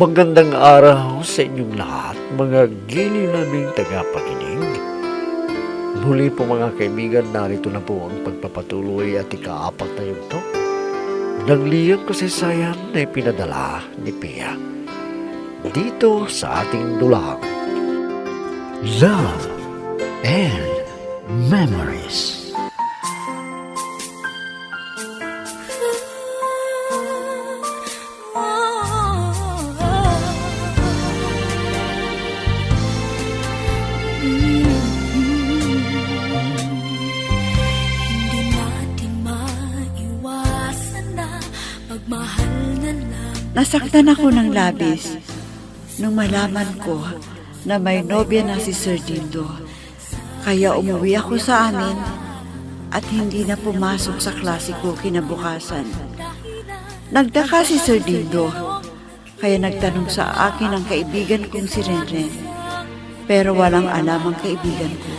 Magandang araw sa inyong lahat, mga giliw naming tagapakinig. Muli po mga kaibigan, narito na po ang pagpapatuloy at ikaapat na yugto ng liyang kasaysayan na ipinadala ni Pia dito sa ating dulang Love and Memories. Nasaktan ako ng labis nung malaman ko na may nobya na si Sir Dindo. Kaya umuwi ako sa amin at hindi na pumasok sa klase ko kinabukasan. Nagdaka si Sir Dindo, kaya nagtanong sa akin ang kaibigan kong si Renren. Pero walang alam ang kaibigan ko.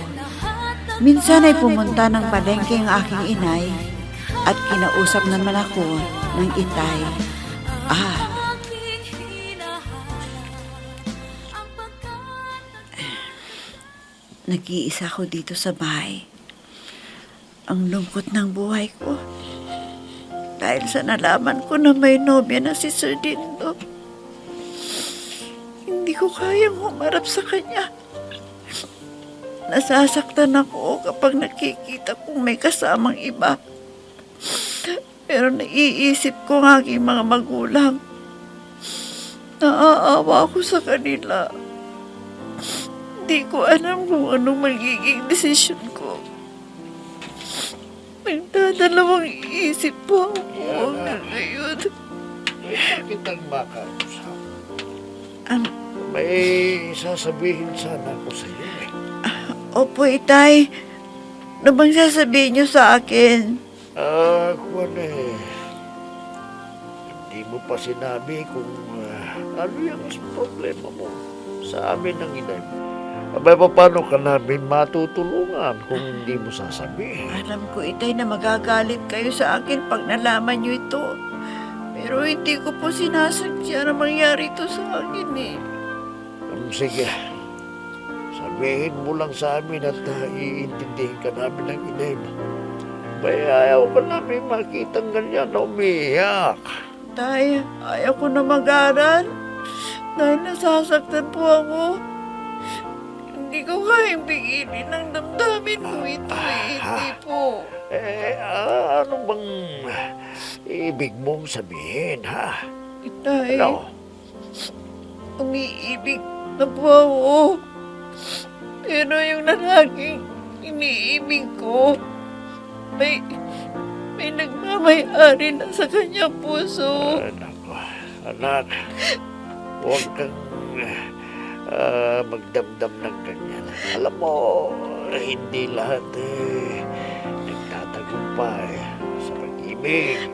Minsan ay pumunta ng palengke ang aking inay at kinausap naman ako ng itay. Nag-iisa ko dito sa bahay. Ang lungkot ng buhay ko. Dahil sa nalaman ko na may nobya na si Sir Dindo. Hindi ko kayang humarap sa kanya. Nasasaktan ako kapag nakikita kong may kasamang iba. Pero naiisip ko ang aking mga magulang. Naaawa ako sa kanila. Hindi ko alam kung anong magiging desisyon ko. Nagdadalawang isip po ako hanggang ngayon. Kitang makausap. Ano? May sasabihin sana ako sa iyo eh. Opo, itay. Ano bang sasabihin niyo sa akin? Kuwan eh. Hindi mo pa sinabi kung ano yung problema mo sa amin ng inay mo. Abay, paano ka namin matutulungan kung hindi mo sasabihin? Alam ko, itay, na magagalit kayo sa akin pag nalaman niyo ito. Pero hindi ko po sinasadya na mangyari ito sa akin eh. Sige. Sabihin mo lang sa amin at iintindihin ka namin ng inay mo. Abay, ayaw ka namin makitang ganyan na umiiyak. Tay, ayaw ko na mag-aral. Dahil nasasaktan po ako. Hindi ko kayang bigilin ang damdamin ko ito eh. Hindi po. Ano bang ibig mong sabihin, ha? Tay, Ano? umiibig na po ako. Pero yung lalaking iniibig ko, may nagmamay-ari na sa kanyang puso. Anak, huwag kang magdamdam ng ganyan. Alam mo, hindi lahat nagtatagumpay sa pag-ibig.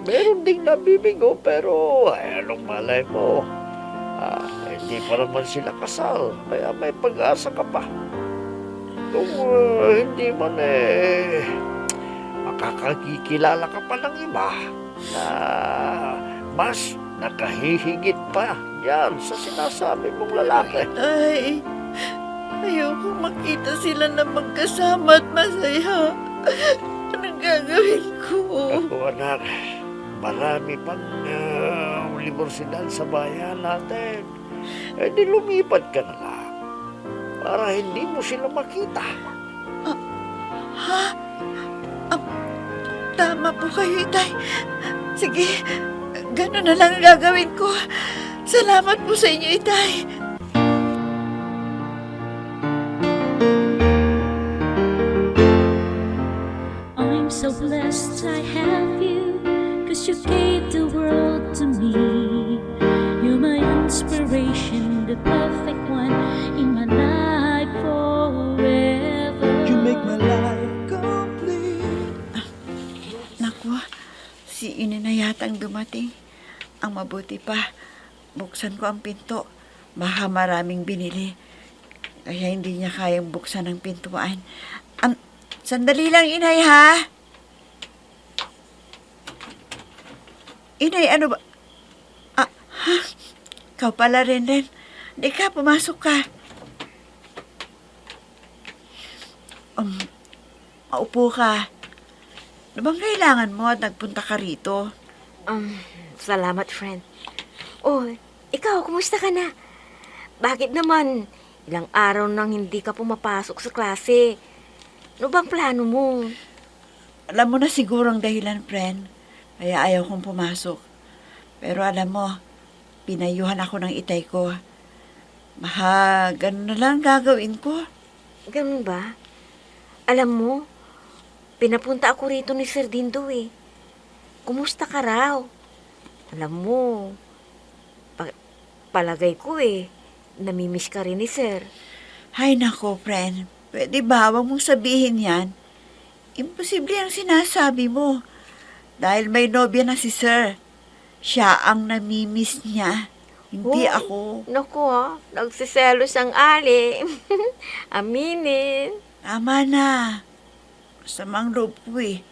Meron ding nabibigo, pero anong malay mo? Hindi pa naman sila kasal, kaya may pag-asa ka pa. Kung hindi man makakakikilala ka pa ng iba na mas nakahihigit pa yan sa sinasabi mong lalaki. Tay, ayoko makita sila na magkasama at masaya. Anong gagawin ko? Ako anak, marami pang universidad sa bayan natin. Di lumipat ka na lang para hindi mo sila makita. Tama po kayo, Tay. Sige, gano'n na lang ang gagawin ko. Salamat po sa inyo, Itay. I'm so blessed I have you, 'cause you gave the world to me. You're my inspiration, the perfect one in my life forever. You make my life complete. Naku, si Ina na yatang dumating. Ang mabuti pa, buksan ko ang pinto. Baka maraming binili. Kaya hindi niya kayang buksan ang pintuan. Sandali lang, Inay, ha? Inay, ano ba? ikaw pala rin. Di ka, pumasok ka. Maupo ka. Ano bang kailangan mo at nagpunta ka rito? Salamat, friend. Oh, ikaw, kumusta ka na? Bakit naman ilang araw nang hindi ka pumapasok sa klase? Ano bang plano mo? Alam mo na siguro ang dahilan, friend. Kaya ayaw kong pumasok. Pero alam mo, pinayuhan ako ng itay ko. Ganun na lang gagawin ko. Ganun ba? Alam mo, pinapunta ako rito ni Sir Dindo eh. Kumusta ka raw? Alam mo, palagay ko eh, namimiss ka rin ni Sir. Hay nako, friend. Pwede ba? Huwag mong sabihin yan. Imposible ang sinasabi mo. Dahil may nobya na si Sir. Siya ang namimiss niya. Hindi Oh, ako. Naku nagsiselos ang ali. Aminin. Tama na. Masamang loob ko eh.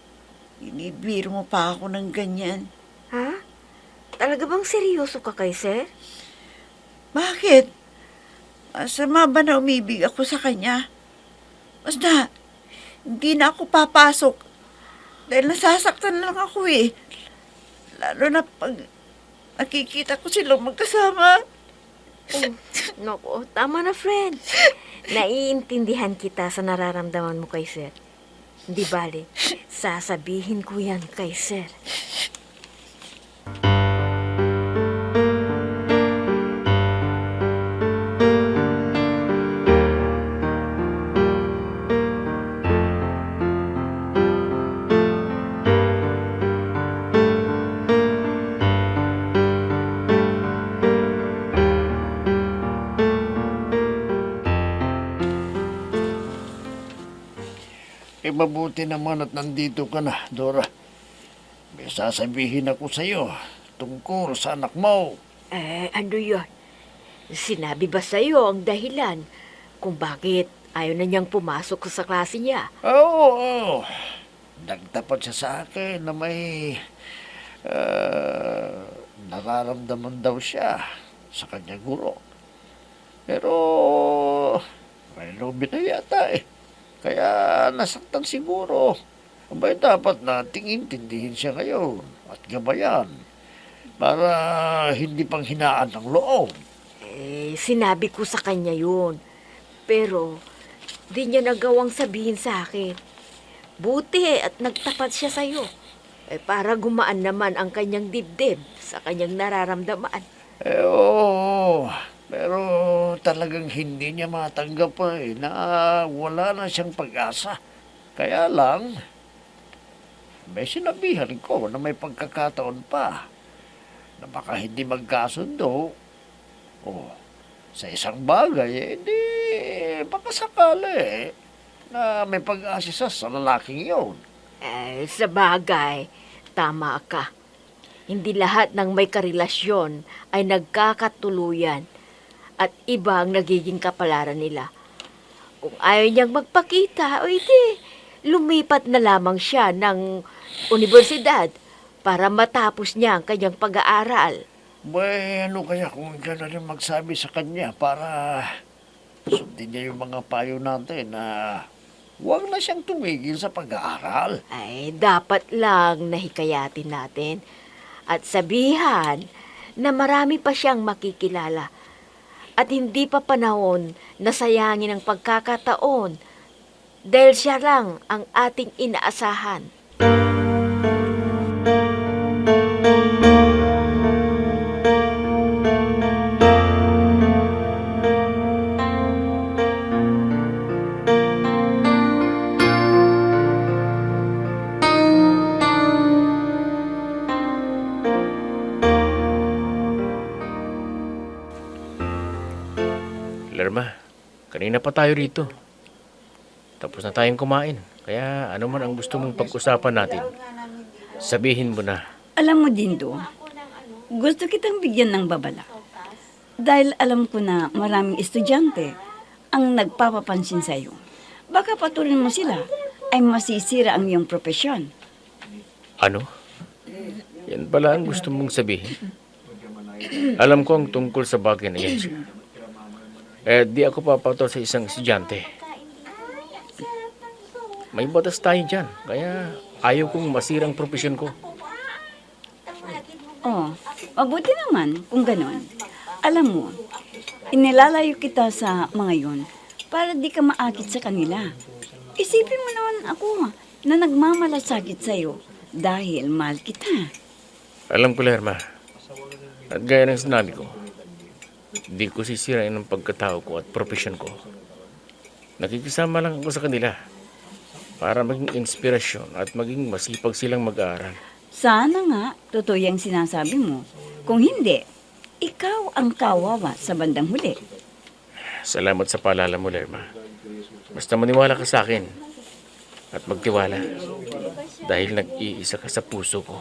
Binibiro mo pa ako ng ganyan. Ha? Talaga bang seryoso ka kay Sir? Bakit? Masama ba na umibig ako sa kanya? Basta, hindi na ako papasok. Dahil nasasaktan lang ako eh. Lalo na pag nakikita ko silang magkasama. Oh, naku, tama na friend. Naiintindihan kita sa nararamdaman mo kay Sir. Di bale, sasabihin ko yan kay Sir. Mabuti naman at nandito ka na, Dora. May sasabihin ako sa'yo tungkol sa anak mo. Ano yun? Sinabi ba sa'yo ang dahilan kung bakit ayaw na niyang pumasok sa klase niya? Oo. Nagtapat siya sa akin na may nararamdaman daw siya sa kanyang guro. Pero may lobi na yata eh. Kaya nasaktan siguro. Abay, dapat nating intindihin siya ngayon at gabayan para hindi pang hinaan ng loob. Sinabi ko sa kanya yun. Pero, di niya nagawang sabihin sa akin. Buti at nagtapat siya sa'yo. Para gumaan naman ang kanyang dibdib sa kanyang nararamdaman. Oo. Pero talagang hindi niya matanggap pa na wala na siyang pag-asa. Kaya lang, may sinabihan ko na may pagkakataon pa na baka hindi magkasundo. Sa isang bagay, hindi baka sakali na may pag-asa siya sa lalaking yun. Sa bagay, tama ka. Hindi lahat ng may karelasyon ay nagkakatuluyan at iba ang nagiging kapalaran nila. Kung ayaw niyang magpakita, lumipat na lamang siya ng universidad para matapos niya ang kanyang pag-aaral. Ano kaya kung ikaw na rin magsabi sa kanya para sundin niya yung mga payo natin na huwag na siyang tumigil sa pag-aaral. Dapat lang nahikayatin natin at sabihan na marami pa siyang makikilala at hindi pa panahon na sayangin ang pagkakataon dahil siya lang ang ating inaasahan. Lerma, kanina pa tayo rito. Tapos na tayong kumain. Kaya ano man ang gusto mong pag-usapan natin, sabihin mo na. Alam mo, Dindo, gusto kitang bigyan ng babala. Dahil alam ko na maraming estudyante ang nagpapapansin sa'yo. Baka patuloy mo sila ay masisira ang iyong propesyon. Ano? Yan pala ang gusto mong sabihin. Alam ko ang tungkol sa bagay na yan siya. Di ako papatol sa isang estudyante. May batas tayo dyan, kaya ayaw kong masira ang profesyon ko. Oh, mabuti naman kung ganon. Alam mo, inilalayo kita sa mga yon para di ka maakit sa kanila. Isipin mo naman ako na nagmamalasakit sa'yo dahil mahal kita. Alam ko, Lerma. At gaya ng sinabi ko, di ko sisirain ang pagkatao ko at profesyon ko. Nakikisama lang ako sa kanila para maging inspirasyon at maging masipag silang mag-aaral. Sana nga, totoo yung sinasabi mo. Kung hindi, ikaw ang kawawa sa bandang huli. Salamat sa paalala mo, Lerma. Basta maniwala ka sa akin at magtiwala dahil nag-iisa ka sa puso ko.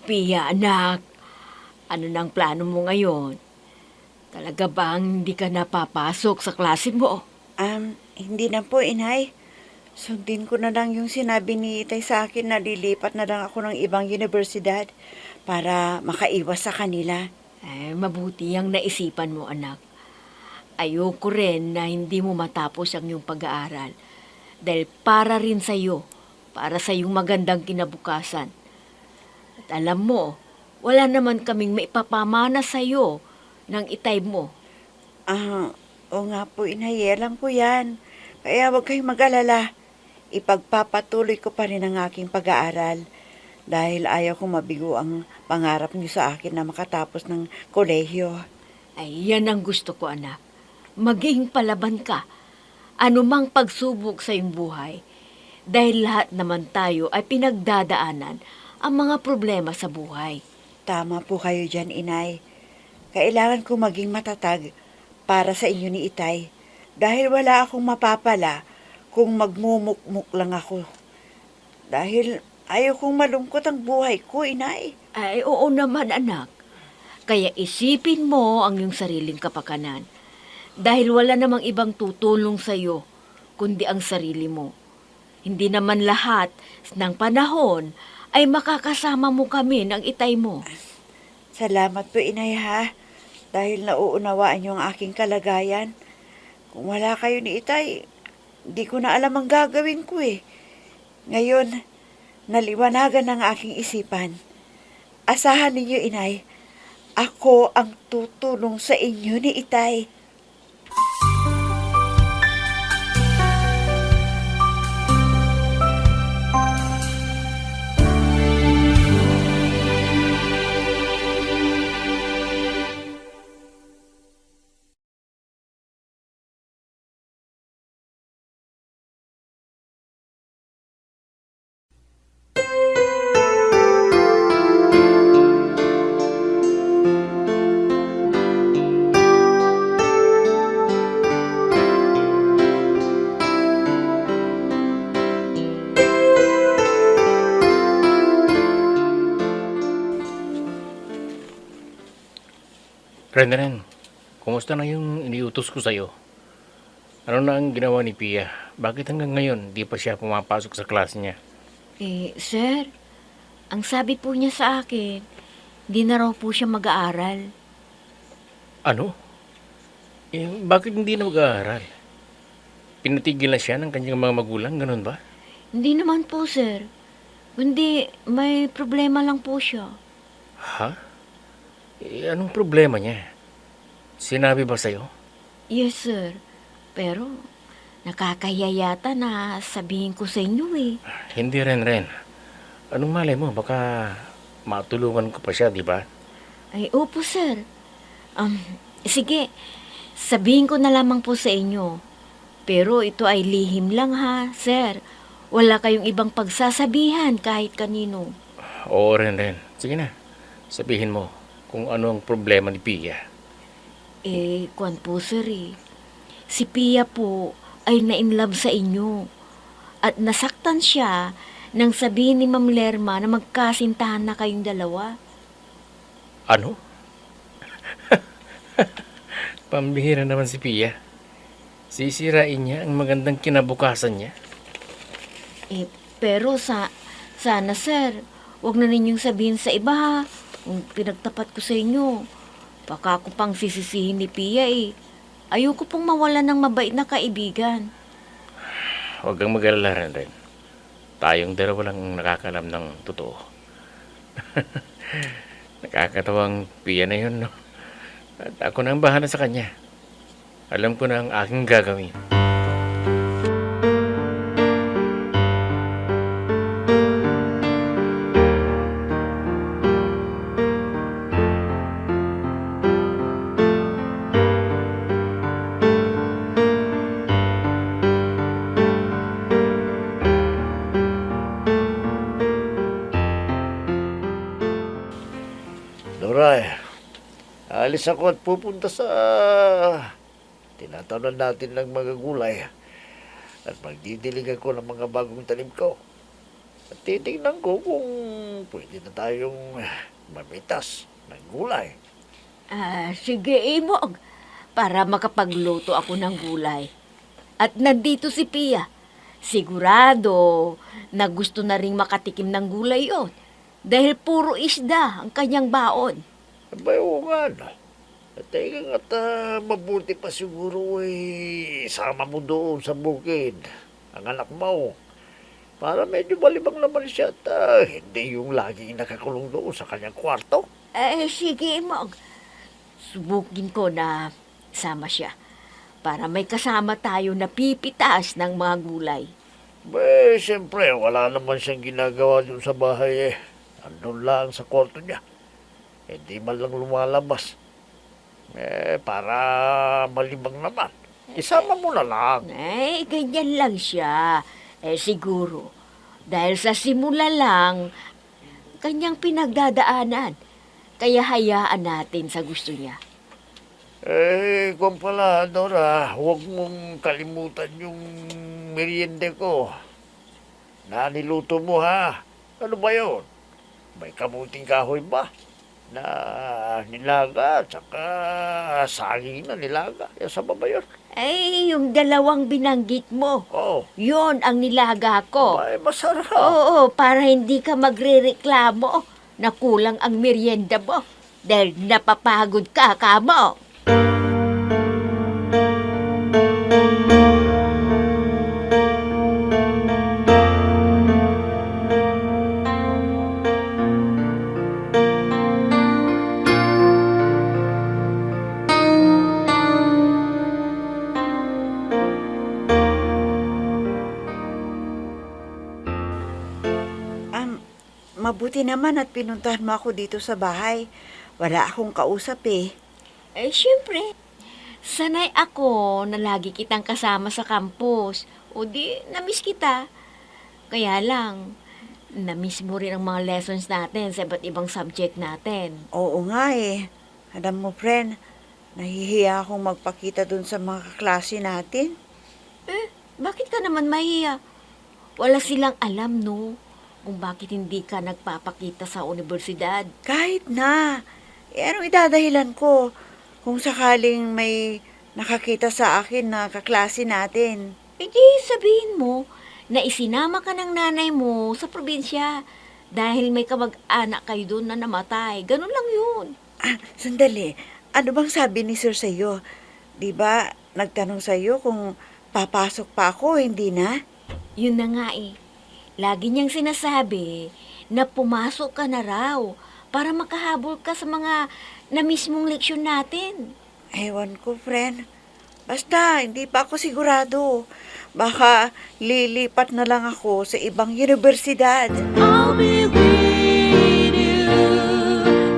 Pia, anak, ano nang plano mo ngayon? Talaga bang hindi ka napapasok sa klase mo? Hindi na po, inay. Sundin ko na lang yung sinabi ni Itay sa akin na lilipat na lang ako ng ibang universidad para makaiwas sa kanila. Mabuti ang naisipan mo, anak. Ayoko rin na hindi mo matapos ang iyong pag-aaral. Dahil para rin sa'yo, para sa iyong magandang kinabukasan. At alam mo, wala naman kaming maipapamana sa'yo ng itay mo. O nga po, inay, alam ko yan. Kaya huwag kayong mag-alala. Ipagpapatuloy ko pa rin ang aking pag-aaral dahil ayaw kong mabigo ang pangarap niyo sa akin na makatapos ng kolehiyo. Ay, yan ang gusto ko, anak. Maging palaban ka. Anumang pagsubok sa iyong buhay. Dahil lahat naman tayo ay pinagdadaanan ang mga problema sa buhay. Tama po kayo dyan, inay. Kailangan ko maging matatag para sa inyo ni Itay dahil wala akong mapapala kung magmumukmuk lang ako. Dahil ayaw kong malungkot ang buhay ko, inay. Ay, oo naman, anak. Kaya isipin mo ang iyong sariling kapakanan. Dahil wala namang ibang tutulong sa iyo, kundi ang sarili mo. Hindi naman lahat ng panahon ay makakasama mo kami ng itay mo. Salamat po, inay, ha? Dahil nauunawaan niyo ang aking kalagayan. Kung wala kayo ni Itay, di ko na alam ang gagawin ko eh. Ngayon, naliwanagan ang aking isipan. Asahan ninyo, inay, ako ang tutulong sa inyo ni Itay. Ren, kumusta na yung iniutos ko sa'yo? Ano na ang ginawa ni Pia? Bakit hanggang ngayon di pa siya pumapasok sa klase niya? Sir, ang sabi po niya sa akin, di na raw po siya mag-aaral. Ano? Bakit hindi na mag-aaral? Pinatigil na siya ng kanyang mga magulang, ganun ba? Hindi naman po, sir. Kundi may problema lang po siya. Ha? Anong problema niya? Sinabi ba sa'yo? Yes, sir. Pero nakakahiya yata na sabihin ko sa inyo eh. Hindi Ren. Anong malay mo? Baka matulungan ko pa siya, di ba? Ay, opo, sir. Sige, sabihin ko na lamang po sa inyo. Pero ito ay lihim lang ha, sir. Wala kayong ibang pagsasabihan kahit kanino. Oo, Ren. Sige na, sabihin mo kung ano ang problema ni Pia. Kwan po, sir eh. Si Pia po ay na-inlove sa inyo. At nasaktan siya nang sabihin ni Ma'am Lerma na magkasintahan na kayong dalawa. Ano? Pambihira naman si Pia. Sisirain niya ang magandang kinabukasan niya. Pero sana sir, wag na ninyong sabihin sa iba ha. Kung pinagtapat ko sa inyo, baka ako pang sisisihin ni Pia eh. Ayoko pong mawala ng mabait na kaibigan. Huwag kang mag-alala rin. Tayong dalawa lang ang nakakalam ng totoo. Nakakatawang Pia na yun, no? At ako na ang bahala sa kanya. Alam ko na ang aking gagawin. Doray, alis ako at pupunta sa tinatanan natin ng mga gulay at magdidiligan ko ng mga bagong tanim ko. At titingnan ko kung pwede na tayong mamitas ng gulay. Sige Imog, para makapagluto ako ng gulay. At nandito si Pia. Sigurado na gusto na ring makatikim ng gulay yon. Dahil puro isda ang kanyang baon. Abay, oo nga, no? At teka nga't mabuti pa siguro isama mo doon sa bukid ang anak mo. Para medyo malibang naman siya at hindi yung laging nakakulong doon sa kanyang kwarto. Sige Imog. Subukin ko na sama siya. Para may kasama tayo na pipitas ng mga gulay. Siyempre, wala naman siyang ginagawa doon sa bahay andun lang sa kwarto niya. Hindi man lang lumalabas. Para malibang naman. Isama mo na lang. Ganyan lang siya. Siguro. Dahil sa simula lang, kanyang pinagdadaanan. Kaya hayaan natin sa gusto niya. Kung pala, Dora, huwag mong kalimutan yung merienda ko. Na niluto mo, ha? Ano ba yun? May kamuting kahoy ba? Na nilaga, tsaka saging na nilaga. Sa baba yun. Yung dalawang binanggit mo. Oo. Yon ang nilaga ko. Masarap. Oo, para hindi ka magrereklamo na kulang ang merienda mo. Dahil napapagod ka, kamo. Mabuti naman at pinuntahan mo ako dito sa bahay. Wala akong kausap eh. Siyempre. Sanay ako na lagi kitang kasama sa campus. O di, namiss kita. Kaya lang, namiss mo rin ang mga lessons natin sa iba't ibang subject natin. Oo nga eh. Alam mo, friend, nahihiya akong magpakita dun sa mga kaklase natin. Bakit ka naman mahiya? Wala silang alam, no? Kung bakit hindi ka nagpapakita sa universidad. Kahit na. Anong idadahilan ko kung sakaling may nakakita sa akin na kaklase natin? Di sabihin mo na isinama ka ng nanay mo sa probinsya dahil may kamag-anak kayo doon na namatay. Ganun lang yun. Sandali. Ano bang sabi ni Sir sa'yo? Di ba nagtanong sa'yo kung papasok pa ako, hindi na? Yun na nga eh. Lagi niyang sinasabi na pumasok ka na raw para makahabol ka sa mga na mismong leksyon natin. Ewan ko, friend. Basta, hindi pa ako sigurado. Baka lilipat na lang ako sa ibang universidad. I'll be with you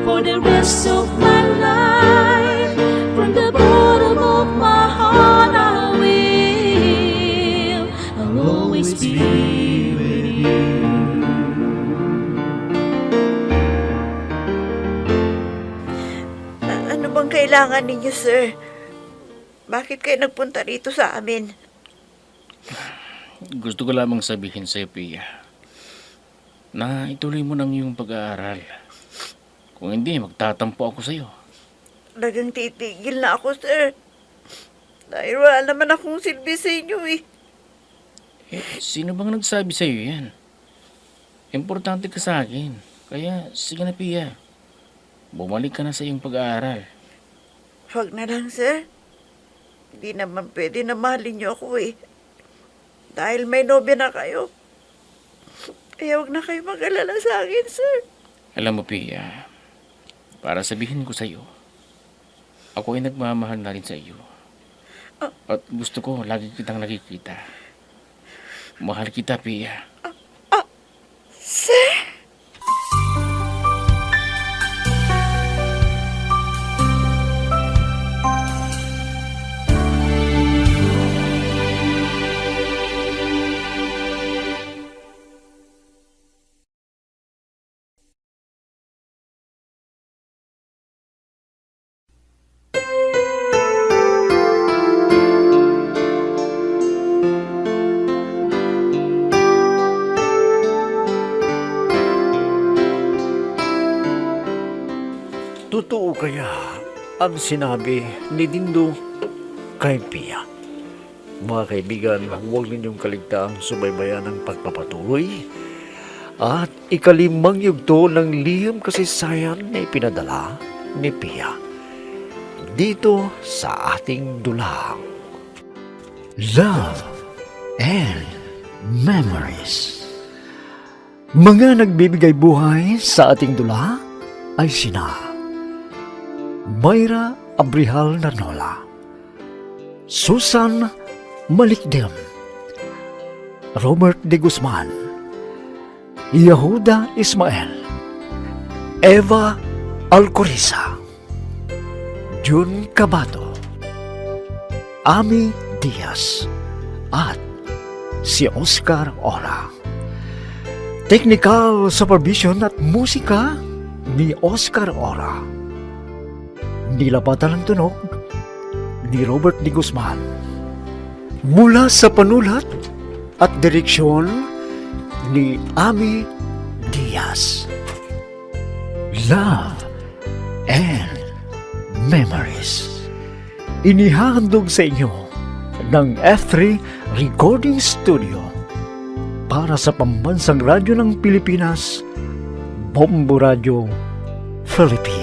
for the rest of my life. From the bottom of my heart I will. I'll always be with you. Ano bang kailangan ninyo, sir? Bakit kayo nagpunta rito sa amin? Gusto ko lamang sabihin sa'yo, Pia, na ituloy mo nang yung pag-aaral. Kung hindi, magtatampo ako sa'yo. Talagang titigil na ako, sir. Dahil wala naman akong silbi sa inyo eh. Sino bang nagsabi sa'yo yan? Importante ka sa akin. Kaya, sige na, Pia. Bumalik ka na sa iyong pag-aaral. Huwag na lang, sir. Hindi naman pwede na mahalin niyo ako eh. Dahil may nobya na kayo. Kaya huwag na kayo mag-alala sa akin, sir. Alam mo, Pia, para sabihin ko sa'yo, ako ay nagmamahal na rin sa iyo. At gusto ko lagi kitang nakikita. Mahal kita, Pia. Sir? Totoo kaya ang sinabi ni Dindo kay Pia? Mga kaibigan, huwag ninyong kaligtaang subaybayan ang pagpapatuloy at ikalimang yugto ng liham kasaysayan na ipinadala ni Pia dito sa ating dulang Love and Memories. Mga nagbibigay buhay sa ating dula ay sina Mayra Abrihal Narnola, Susan Malikdem, Robert de Guzman, Yehuda Ismael, Eva Alcoriza, Jun Cabato, Ami Diaz, at si Oscar Ora. Technical supervision at musika ni Oscar Ora. Nilapatan ng tunog ni Robert de Guzman. Mula sa panulat at direksyon ni Ami Diaz. Love and Memories. Inihahandog sa inyo ng F3 Recording Studio para sa Pambansang Radyo ng Pilipinas, Bombo Radio, Philippines.